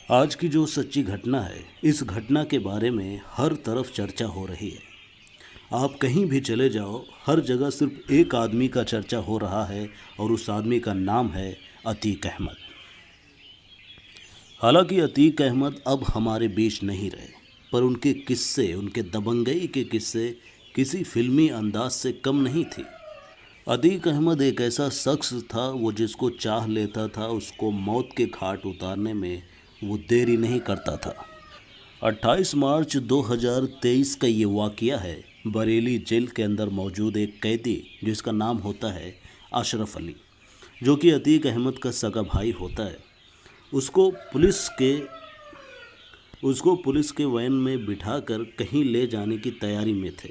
आज की जो सच्ची घटना है, इस घटना के बारे में हर तरफ चर्चा हो रही है। आप कहीं भी चले जाओ, हर जगह सिर्फ एक आदमी का चर्चा हो रहा है और उस आदमी का नाम है अतीक अहमद। हालांकि अतीक अहमद अब हमारे बीच नहीं रहे, पर उनके किस्से, उनके दबंगई के किस्से किसी फिल्मी अंदाज से कम नहीं थी। अतीक अहमद एक ऐसा शख्स था, वो जिसको चाह लेता था उसको मौत के घाट उतारने में वो देरी नहीं करता था। 28 मार्च 2023 का ये वाक़या है बरेली जेल के अंदर मौजूद एक कैदी जिसका नाम होता है अशरफ अली, जो कि अतीक अहमद का सगा भाई होता है। उसको पुलिस के वैन में बिठाकर कहीं ले जाने की तैयारी में थे।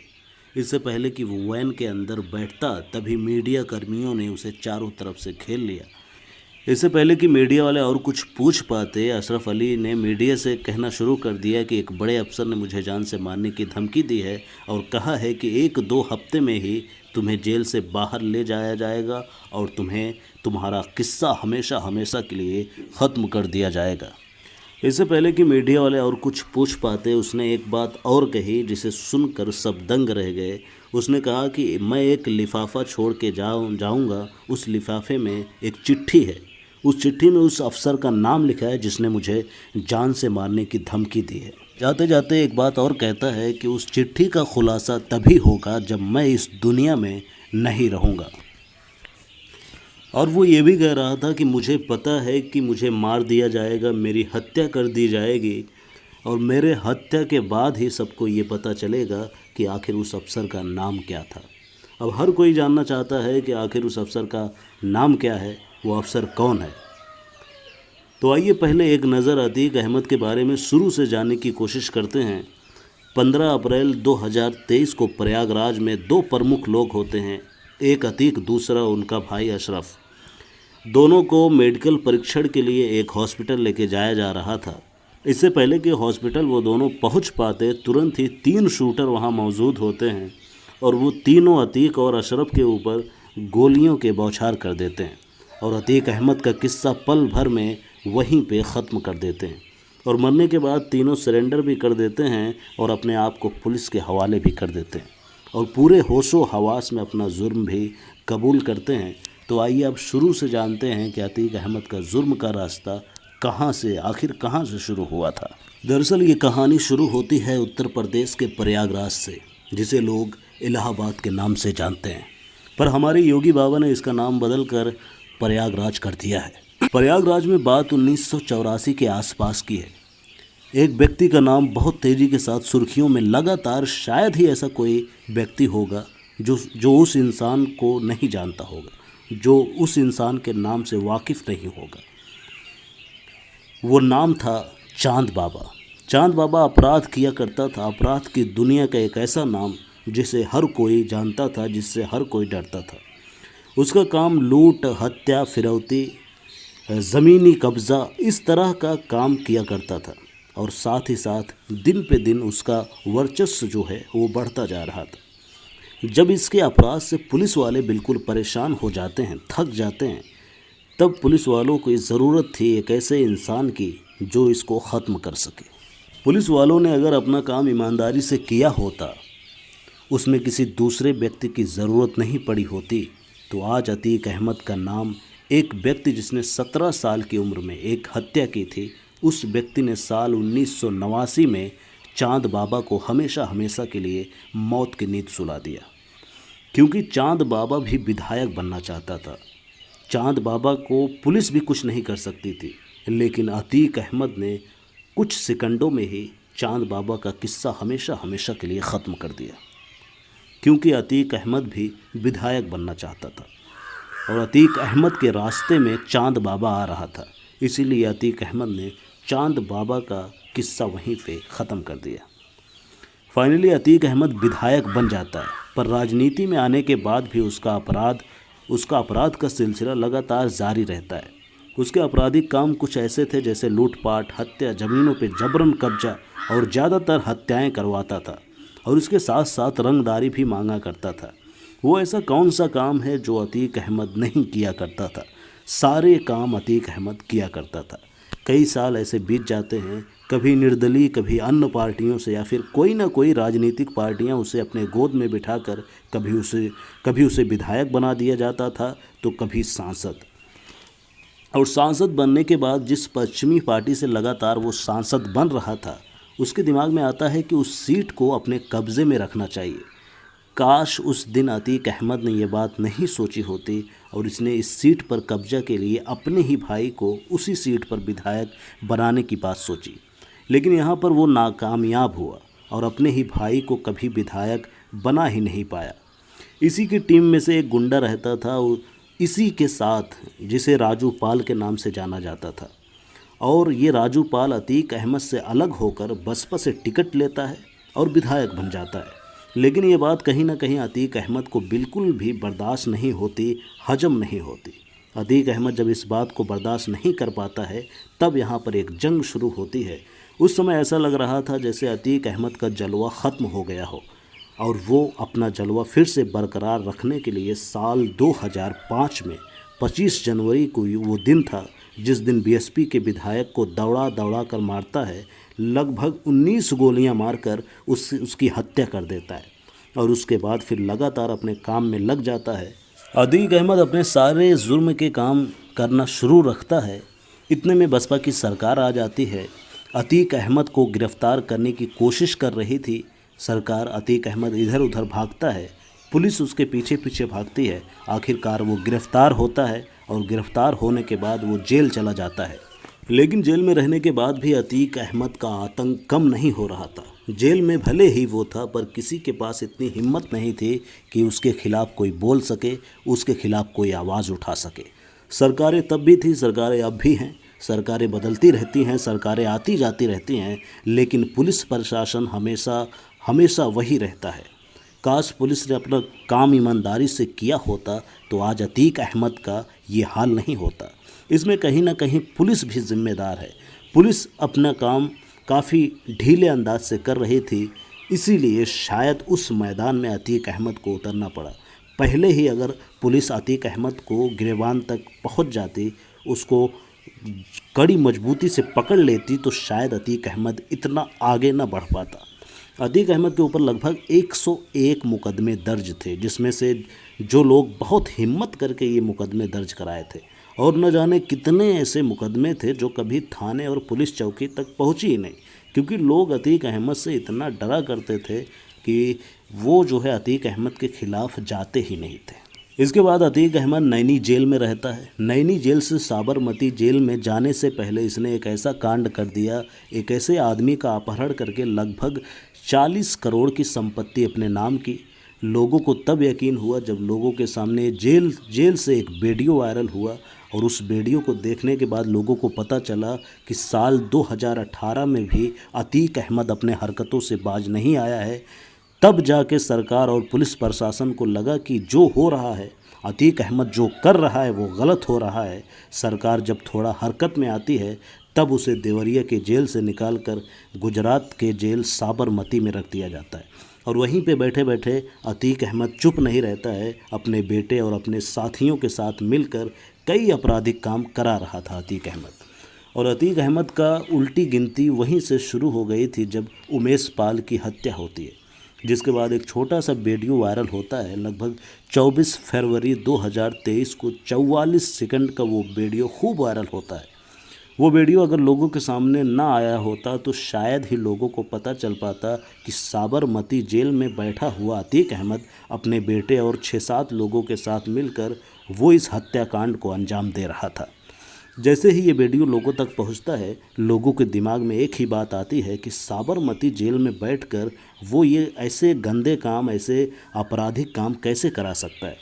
इससे पहले कि वो वैन के अंदर बैठता, तभी मीडिया कर्मियों ने उसे चारों तरफ से घेर लिया। इससे पहले कि मीडिया वाले और कुछ पूछ पाते, अशरफ अली ने मीडिया से कहना शुरू कर दिया कि एक बड़े अफसर ने मुझे जान से मारने की धमकी दी है और कहा है कि 1-2 हफ्ते में ही तुम्हें जेल से बाहर ले जाया जाएगा और तुम्हें तुम्हारा किस्सा हमेशा हमेशा के लिए ख़त्म कर दिया जाएगा। इससे पहले कि मीडिया वाले और कुछ पूछ पाते, उसने एक बात और कही जिसे सुनकर सब दंग रह गए। उसने कहा कि मैं एक लिफाफा छोड़ के जाऊंगा। उस लिफाफे में एक चिट्ठी है। उस चिट्ठी में उस अफसर का नाम लिखा है जिसने मुझे जान से मारने की धमकी दी है। जाते जाते एक बात और कहता है कि उस चिट्ठी का खुलासा तभी होगा जब मैं इस दुनिया में नहीं रहूँगा। और वो ये भी कह रहा था कि मुझे पता है कि मुझे मार दिया जाएगा, मेरी हत्या कर दी जाएगी और मेरे हत्या के बाद ही सबको ये पता चलेगा कि आखिर उस अफसर का नाम क्या था। अब हर कोई जानना चाहता है कि आखिर उस अफसर का नाम क्या है, वो अफसर कौन है। तो आइए पहले एक नज़र अतीक अहमद के बारे में शुरू से जानने की कोशिश करते हैं। 15 अप्रैल 2023 को प्रयागराज में 2 प्रमुख लोग होते हैं, एक अतीक, दूसरा उनका भाई अशरफ। दोनों को मेडिकल परीक्षण के लिए एक हॉस्पिटल लेके जाया जा रहा था। इससे पहले कि हॉस्पिटल वो दोनों पहुंच पाते, तुरंत ही 3 शूटर वहां मौजूद होते हैं और वो तीनों अतीक और अशरफ के ऊपर गोलियों के बौछार कर देते हैं और अतीक अहमद का किस्सा पल भर में वहीं पे ख़त्म कर देते हैं। और मरने के बाद तीनों सरेंडर भी कर देते हैं और अपने आप को पुलिस के हवाले भी कर देते हैं और पूरे होशो हवास में अपना जुर्म भी कबूल करते हैं। तो आइए अब शुरू से जानते हैं कि अतीक अहमद का जुर्म का रास्ता आखिर कहाँ से शुरू हुआ था। दरअसल ये कहानी शुरू होती है उत्तर प्रदेश के प्रयागराज से, जिसे लोग इलाहाबाद के नाम से जानते हैं, पर हमारे योगी बाबा ने इसका नाम बदलकर प्रयागराज कर दिया है। प्रयागराज में बात 1984 के आसपास की है। एक व्यक्ति का नाम बहुत तेज़ी के साथ सुर्खियों में लगातार, शायद ही ऐसा कोई व्यक्ति होगा जो उस इंसान को नहीं जानता होगा, जो उस इंसान के नाम से वाकिफ़ नहीं होगा। वो नाम था चांद बाबा। चांद बाबा अपराध किया करता था, अपराध की दुनिया का एक ऐसा नाम जिसे हर कोई जानता था, जिससे हर कोई डरता था। उसका काम लूट, हत्या, फिरौती, ज़मीनी कब्ज़ा, इस तरह का काम किया करता था और साथ ही साथ दिन पे दिन उसका वर्चस्व जो है वो बढ़ता जा रहा था। जब इसके अपराध से पुलिस वाले बिल्कुल परेशान हो जाते हैं, थक जाते हैं, तब पुलिस वालों को ज़रूरत थी एक ऐसे इंसान की जो इसको ख़त्म कर सके। पुलिस वालों ने अगर अपना काम ईमानदारी से किया होता, उसमें किसी दूसरे व्यक्ति की ज़रूरत नहीं पड़ी होती, तो आज अतीक अहमद का नाम, एक व्यक्ति जिसने 17 साल की उम्र में एक हत्या की थी, उस व्यक्ति ने साल 1989 में चांद बाबा को हमेशा हमेशा के लिए मौत की नींद सुला दिया। क्योंकि चांद बाबा भी विधायक बनना चाहता था। चांद बाबा को पुलिस भी कुछ नहीं कर सकती थी, लेकिन अतीक अहमद ने कुछ सेकंडों में ही चांद बाबा का किस्सा हमेशा हमेशा के लिए ख़त्म कर दिया। क्योंकि अतीक अहमद भी विधायक बनना चाहता था और अतीक अहमद के रास्ते में चांद बाबा आ रहा था, इसीलिए अतीक अहमद ने चांद बाबा का किस्सा वहीं पे ख़त्म कर दिया। फाइनली अतीक अहमद विधायक बन जाता है, पर राजनीति में आने के बाद भी उसका अपराध का सिलसिला लगातार जारी रहता है। उसके आपराधिक काम कुछ ऐसे थे जैसे लूटपाट, हत्या, ज़मीनों पे जबरन कब्जा और ज़्यादातर हत्याएं करवाता था और उसके साथ साथ रंगदारी भी मांगा करता था। वो ऐसा कौन सा काम है जो अतीक अहमद नहीं किया करता था? सारे काम अतीक अहमद किया करता था। कई साल ऐसे बीत जाते हैं, कभी निर्दलीय, कभी अन्य पार्टियों से, या फिर कोई ना कोई राजनीतिक पार्टियां उसे अपने गोद में बिठाकर कभी उसे विधायक बना दिया जाता था, तो कभी सांसद। और सांसद बनने के बाद जिस पश्चिमी पार्टी से लगातार वो सांसद बन रहा था, उसके दिमाग में आता है कि उस सीट को अपने कब्ज़े में रखना चाहिए। काश उस दिन अतीक अहमद ने यह बात नहीं सोची होती और इसने इस सीट पर कब्जा के लिए अपने ही भाई को उसी सीट पर विधायक बनाने की बात सोची। लेकिन यहाँ पर वो नाकामयाब हुआ और अपने ही भाई को कभी विधायक बना ही नहीं पाया। इसी की टीम में से एक गुंडा रहता था, इसी के साथ, जिसे राजू पाल के नाम से जाना जाता था। और ये राजू पाल अतीक अहमद से अलग होकर बसपा से टिकट लेता है और विधायक बन जाता है। लेकिन ये बात कहीं ना कहीं अतीक अहमद को बिल्कुल भी बर्दाश्त नहीं होती, हजम नहीं होती। अतीक अहमद जब इस बात को बर्दाश्त नहीं कर पाता है, तब यहाँ पर एक जंग शुरू होती है। उस समय ऐसा लग रहा था जैसे अतीक अहमद का जलवा ख़त्म हो गया हो और वो अपना जलवा फिर से बरकरार रखने के लिए साल 2005 में 25 जनवरी को वो दिन था जिस दिन बीएसपी के विधायक को दौड़ा कर मारता है, लगभग 19 गोलियां मारकर उसकी हत्या कर देता है और उसके बाद फिर लगातार अपने काम में लग जाता है। अतीक अहमद अपने सारे जुर्म के काम करना शुरू रखता है। इतने में बसपा की सरकार आ जाती है। अतीक अहमद को गिरफ्तार करने की कोशिश कर रही थी सरकार। अतीक अहमद इधर उधर भागता है, पुलिस उसके पीछे पीछे भागती है। आखिरकार वो गिरफ्तार होता है और गिरफ्तार होने के बाद वो जेल चला जाता है। लेकिन जेल में रहने के बाद भी अतीक अहमद का आतंक कम नहीं हो रहा था। जेल में भले ही वो था, पर किसी के पास इतनी हिम्मत नहीं थी कि उसके खिलाफ कोई बोल सके, उसके खिलाफ कोई आवाज़ उठा सके। सरकारें तब भी थी, सरकारें अब भी हैं, सरकारें बदलती रहती हैं, सरकारें आती जाती रहती हैं, लेकिन पुलिस प्रशासन हमेशा वही रहता है। काश पुलिस ने अपना काम ईमानदारी से किया होता तो आज अतीक अहमद का ये हाल नहीं होता। इसमें कहीं ना कहीं पुलिस भी जिम्मेदार है। पुलिस अपना काम काफ़ी ढीले अंदाज से कर रही थी, इसीलिए शायद उस मैदान में अतीक अहमद को उतरना पड़ा। पहले ही अगर पुलिस अतीक अहमद को गिरबान तक पहुंच जाती, उसको कड़ी मजबूती से पकड़ लेती, तो शायद अतीक अहमद इतना आगे न बढ़ पाता। अतीक अहमद के ऊपर लगभग 101 मुकदमे दर्ज थे, जिसमें से जो लोग बहुत हिम्मत करके ये मुकदमे दर्ज कराए थे, और न जाने कितने ऐसे मुकदमे थे जो कभी थाने और पुलिस चौकी तक पहुंची ही नहीं, क्योंकि लोग अतीक अहमद से इतना डरा करते थे कि वो जो है अतीक अहमद के खिलाफ जाते ही नहीं थे। इसके बाद अतीक अहमद नैनी जेल में रहता है। नैनी जेल से साबरमती जेल में जाने से पहले इसने एक ऐसा कांड कर दिया, एक ऐसे आदमी का अपहरण करके लगभग 40 करोड़ की संपत्ति अपने नाम की। लोगों को तब यकीन हुआ जब लोगों के सामने जेल से एक वीडियो वायरल हुआ, और उस वीडियो को देखने के बाद लोगों को पता चला कि साल 2018 में भी अतीक अहमद अपने हरकतों से बाज नहीं आया है। तब जाके सरकार और पुलिस प्रशासन को लगा कि जो हो रहा है, अतीक अहमद जो कर रहा है वो गलत हो रहा है। सरकार जब थोड़ा हरकत में आती है, तब उसे देवरिया के जेल से निकालकर गुजरात के जेल साबरमती में रख दिया जाता है। और वहीं पे बैठे बैठे अतीक अहमद चुप नहीं रहता है, अपने बेटे और अपने साथियों के साथ मिलकर कई आपराधिक काम करा रहा था अतीक अहमद। और अतीक अहमद का उल्टी गिनती वहीं से शुरू हो गई थी जब उमेश पाल की हत्या होती है, जिसके बाद एक छोटा सा वीडियो वायरल होता है। लगभग 24 फरवरी 2023 को 44 सेकंड का वो वीडियो खूब वायरल होता है। वो वीडियो अगर लोगों के सामने ना आया होता तो शायद ही लोगों को पता चल पाता कि साबरमती जेल में बैठा हुआ अतीक अहमद अपने बेटे और 6-7 लोगों के साथ मिलकर वो इस हत्याकांड को अंजाम दे रहा था। जैसे ही ये वीडियो लोगों तक पहुंचता है, लोगों के दिमाग में एक ही बात आती है कि साबरमती जेल में बैठकर वो ये ऐसे गंदे काम, ऐसे आपराधिक काम कैसे करा सकता है।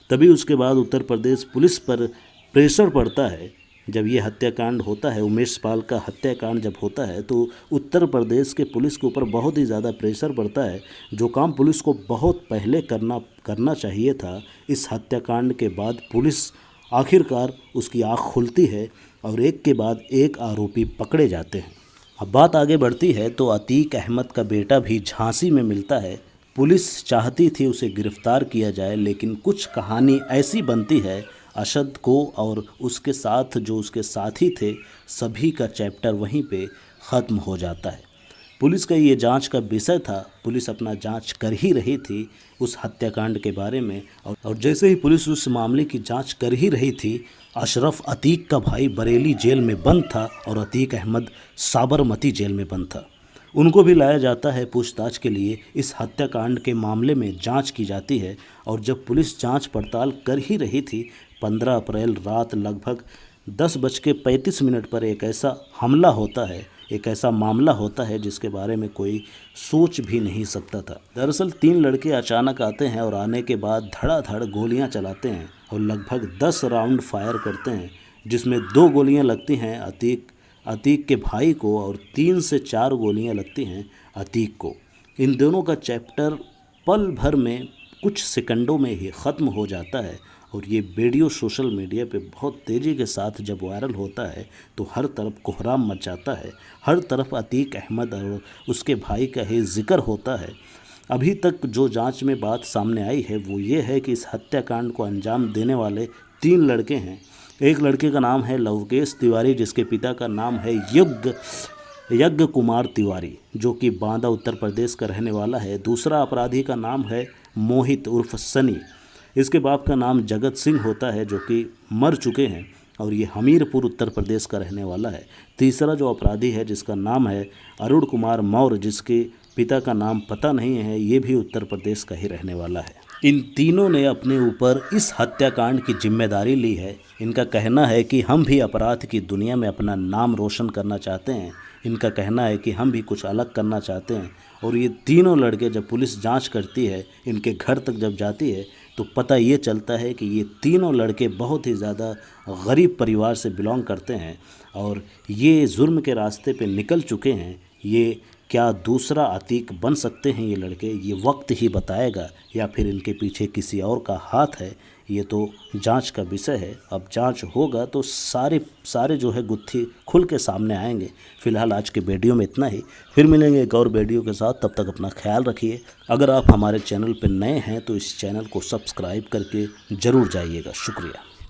तभी उसके बाद उत्तर प्रदेश पुलिस पर प्रेशर पड़ता है। जब ये हत्याकांड होता है, उमेश पाल का हत्याकांड जब होता है, तो उत्तर प्रदेश के पुलिस के ऊपर बहुत ही ज़्यादा प्रेशर पड़ता है। जो काम पुलिस को बहुत पहले करना चाहिए था, इस हत्याकांड के बाद पुलिस आखिरकार उसकी आँख खुलती है और एक के बाद एक आरोपी पकड़े जाते हैं। अब बात आगे बढ़ती है तो अतीक अहमद का बेटा भी झांसी में मिलता है। पुलिस चाहती थी उसे गिरफ्तार किया जाए, लेकिन कुछ कहानी ऐसी बनती है अशद को और उसके साथ जो उसके साथी थे सभी का चैप्टर वहीं पे ख़त्म हो जाता है। पुलिस का ये जांच का विषय था, पुलिस अपना जांच कर ही रही थी उस हत्याकांड के बारे में और जैसे ही पुलिस उस मामले की जांच कर ही रही थी, अशरफ अतीक का भाई बरेली जेल में बंद था और अतीक अहमद साबरमती जेल में बंद था। उनको भी लाया जाता है पूछताछ के लिए। इस हत्याकांड के मामले में जांच की जाती है और जब पुलिस जांच पड़ताल कर ही रही थी, 15 अप्रैल रात लगभग 10:35 पर एक ऐसा हमला होता है, एक ऐसा मामला होता है जिसके बारे में कोई सोच भी नहीं सकता था। दरअसल 3 लड़के अचानक आते हैं और आने के बाद धड़ाधड़ गोलियां चलाते हैं और लगभग 10 राउंड फायर करते हैं, जिसमें 2 गोलियां लगती हैं अतीक के भाई को और 3 से 4 गोलियां लगती हैं अतीक को। इन दोनों का चैप्टर पल भर में कुछ सेकंडों में ही ख़त्म हो जाता है और ये वीडियो सोशल मीडिया पे बहुत तेज़ी के साथ जब वायरल होता है तो हर तरफ कोहराम मच जाता है। हर तरफ अतीक अहमद और उसके भाई का ही जिक्र होता है। अभी तक जो जांच में बात सामने आई है वो ये है कि इस हत्याकांड को अंजाम देने वाले 3 लड़के हैं। एक लड़के का नाम है लवकेश तिवारी, जिसके पिता का नाम है यज्ञ कुमार तिवारी, जो कि बांदा उत्तर प्रदेश का रहने वाला है। दूसरा अपराधी का नाम है मोहित उर्फ सनी, इसके बाप का नाम जगत सिंह होता है, जो कि मर चुके हैं और ये हमीरपुर उत्तर प्रदेश का रहने वाला है। तीसरा जो अपराधी है जिसका नाम है अरुण कुमार मौर्य, जिसके पिता का नाम पता नहीं है, ये भी उत्तर प्रदेश का ही रहने वाला है। इन तीनों ने अपने ऊपर इस हत्याकांड की जिम्मेदारी ली है। इनका कहना है कि हम भी अपराध की दुनिया में अपना नाम रोशन करना चाहते हैं। इनका कहना है कि हम भी कुछ अलग करना चाहते हैं और ये तीनों लड़के जब पुलिस जांच करती है, इनके घर तक जब जाती है तो पता ये चलता है कि ये तीनों लड़के बहुत ही ज़्यादा गरीब परिवार से बिलोंग करते हैं और ये जुर्म के रास्ते पे निकल चुके हैं। ये क्या दूसरा अतीक बन सकते हैं ये लड़के, ये वक्त ही बताएगा, या फिर इनके पीछे किसी और का हाथ है, ये तो जांच का विषय है। अब जांच होगा तो सारे जो है गुत्थी खुल के सामने आएंगे। फिलहाल आज के वीडियो में इतना ही, फिर मिलेंगे एक और वीडियो के साथ। तब तक अपना ख्याल रखिए। अगर आप हमारे चैनल पर नए हैं तो इस चैनल को सब्सक्राइब करके ज़रूर जाइएगा। शुक्रिया।